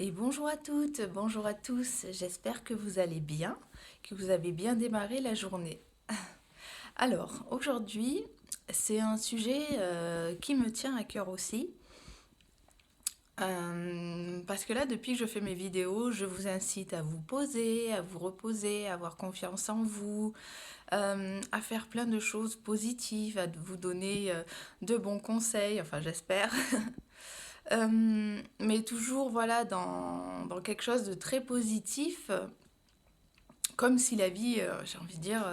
Et bonjour à toutes, bonjour à tous. J'espère que vous allez bien, que vous avez bien démarré la journée. Alors, aujourd'hui, c'est un sujet qui me tient à cœur aussi. Parce que là, depuis que je fais mes vidéos, je vous incite à vous poser, à vous reposer, à avoir confiance en vous, à faire plein de choses positives, à vous donner de bons conseils, enfin j'espère. Mais toujours voilà dans quelque chose de très positif, comme si la vie, j'ai envie de dire,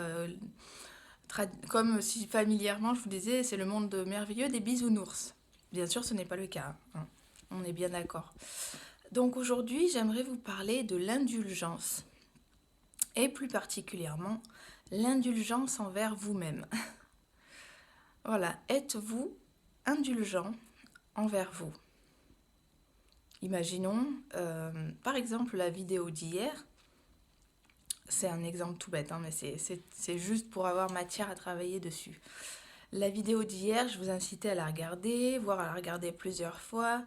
comme si familièrement je vous disais, c'est le monde merveilleux des bisounours. Bien sûr, ce n'est pas le cas, hein. On est bien d'accord. Donc aujourd'hui, j'aimerais vous parler de l'indulgence, et plus particulièrement l'indulgence envers vous-même. Voilà, êtes-vous indulgent envers vous? Imaginons, par exemple, la vidéo d'hier. C'est un exemple tout bête, hein, mais c'est juste pour avoir matière à travailler dessus. La vidéo d'hier, je vous incitais à la regarder, voire à la regarder plusieurs fois,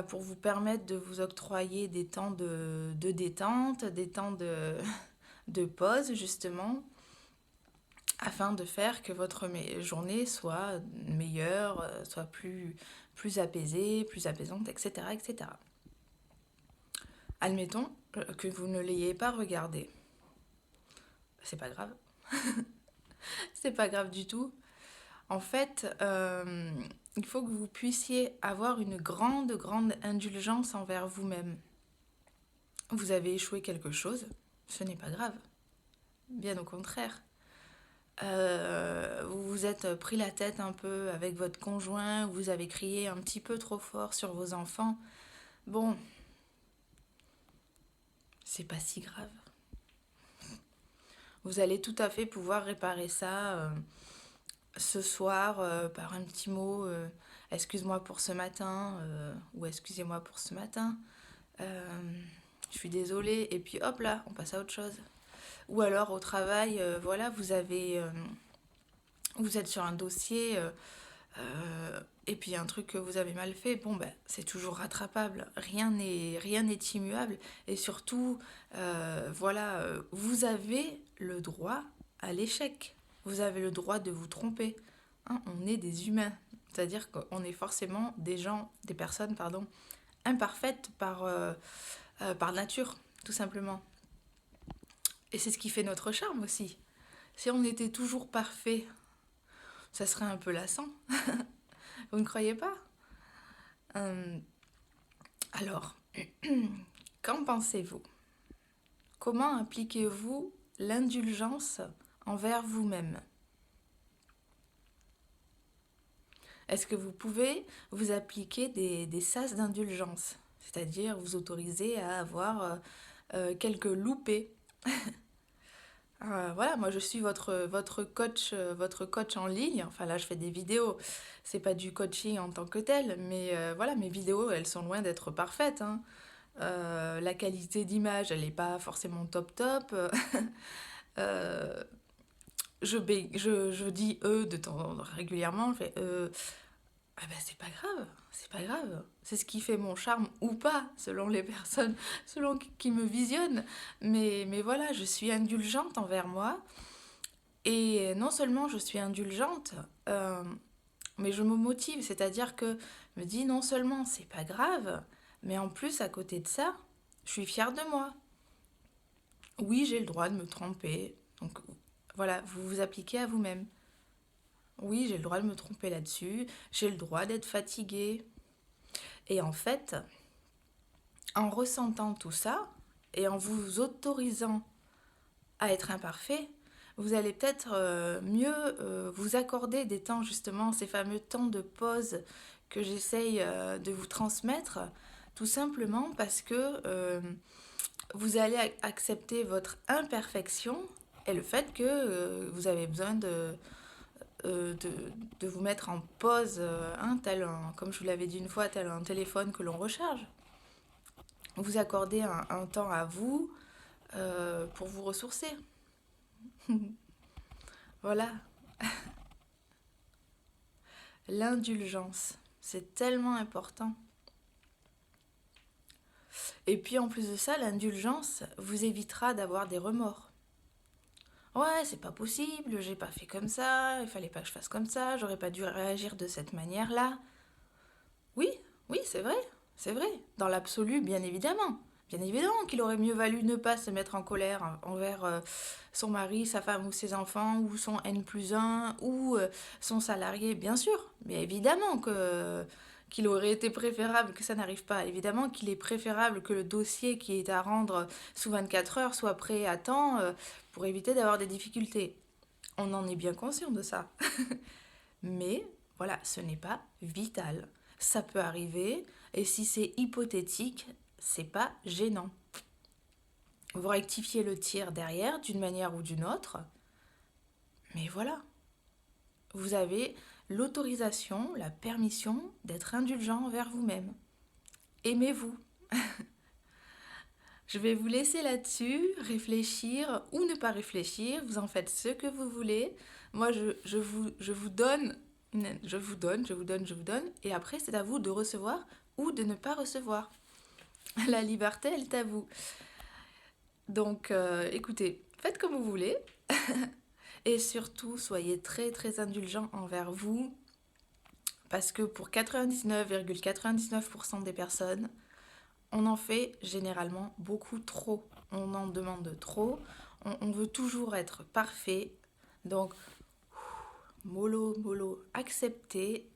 pour vous permettre de vous octroyer des temps de détente, des temps de pause, justement, afin de faire que votre journée soit meilleure, soit plus apaisée, plus apaisante, etc., etc. Admettons que vous ne l'ayez pas regardée. C'est pas grave. C'est pas grave du tout. En fait, il faut que vous puissiez avoir une grande, grande indulgence envers vous-même. Vous avez échoué quelque chose, ce n'est pas grave. Bien au contraire. Vous vous êtes pris la tête un peu avec votre conjoint, vous avez crié un petit peu trop fort sur vos enfants. Bon, c'est pas si grave. Vous allez tout à fait pouvoir réparer ça ce soir par un petit mot. Excuse-moi pour ce matin ou excusez-moi pour ce matin. Euh, je suis désolée. Et puis hop là, on passe à autre chose. Ou alors au travail, voilà, vous êtes sur un dossier et puis un truc que vous avez mal fait. Bon ben, c'est toujours rattrapable. Rien n'est immuable. Et surtout, voilà, vous avez le droit à l'échec. Vous avez le droit de vous tromper. Hein, on est des humains. C'est-à-dire qu'on est forcément des personnes, pardon, imparfaites par nature, tout simplement. Et c'est ce qui fait notre charme aussi. Si on était toujours parfait, ça serait un peu lassant. Vous ne croyez pas? Euh, Alors, qu'en pensez-vous? Comment appliquez-vous l'indulgence envers vous-même? Est-ce que vous pouvez vous appliquer des sas d'indulgence? C'est-à-dire vous autoriser à avoir quelques loupés. Voilà, moi je suis votre coach en ligne. Enfin là, je fais des vidéos. C'est pas du coaching en tant que tel, mais voilà, mes vidéos, elles sont loin d'être parfaites, hein. La qualité d'image, elle n'est pas forcément top top. Euh, je dis eux de temps régulièrement. Je fais ah ben c'est pas grave, c'est pas grave. C'est ce qui fait mon charme ou pas, selon les personnes, selon qui me visionnent. Mais voilà, je suis indulgente envers moi. Et non seulement je suis indulgente, euh, mais je me motive. C'est-à-dire que je me dis non seulement c'est pas grave, mais en plus à côté de ça, je suis fière de moi. Oui, j'ai le droit de me tromper. Donc voilà, vous vous appliquez à vous-même. Oui, j'ai le droit de me tromper là-dessus. J'ai le droit d'être fatiguée. Et en fait, en ressentant tout ça et en vous autorisant à être imparfait, vous allez peut-être mieux vous accorder des temps, justement, ces fameux temps de pause que j'essaye de vous transmettre, tout simplement parce que vous allez accepter votre imperfection et le fait que vous avez besoin de, de vous mettre en pause, hein, comme je vous l'avais dit une fois, tel un téléphone que l'on recharge. Vous accordez un temps à vous pour vous ressourcer. Voilà, l'indulgence, c'est tellement important. Et puis en plus de ça, l'indulgence vous évitera d'avoir des remords. Ouais, c'est pas possible, j'ai pas fait comme ça, il fallait pas que je fasse comme ça, j'aurais pas dû réagir de cette manière-là. Oui, oui, c'est vrai, c'est vrai. Dans l'absolu, bien évidemment. Bien évidemment qu'il aurait mieux valu ne pas se mettre en colère envers son mari, sa femme ou ses enfants, ou son N+1, ou son salarié, bien sûr. Mais évidemment qu'il aurait été préférable que ça n'arrive pas. Évidemment qu'il est préférable que le dossier qui est à rendre sous 24 heures soit prêt à temps pour éviter d'avoir des difficultés. On en est bien conscient de ça. Mais voilà, ce n'est pas vital. Ça peut arriver, et si c'est hypothétique, c'est pas gênant. Vous rectifiez le tir derrière d'une manière ou d'une autre, mais voilà, vous avez l'autorisation, la permission d'être indulgent envers vous-même. Aimez-vous. Je vais vous laisser là-dessus, réfléchir ou ne pas réfléchir, vous en faites ce que vous voulez. Moi, je vous donne, je vous donne, et après, c'est à vous de recevoir ou de ne pas recevoir. La liberté, elle est à vous. Donc, écoutez, faites comme vous voulez, et surtout, soyez très, très indulgents envers vous, parce que pour 99,99% des personnes, on en fait généralement beaucoup trop. On en demande trop. On veut toujours être parfait. Donc, mollo, mollo, acceptez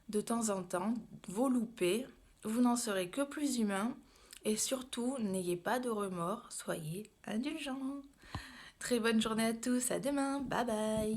de temps en temps vos loupés. Vous n'en serez que plus humain. Et surtout, n'ayez pas de remords. Soyez indulgents. Très bonne journée à tous. À demain. Bye bye.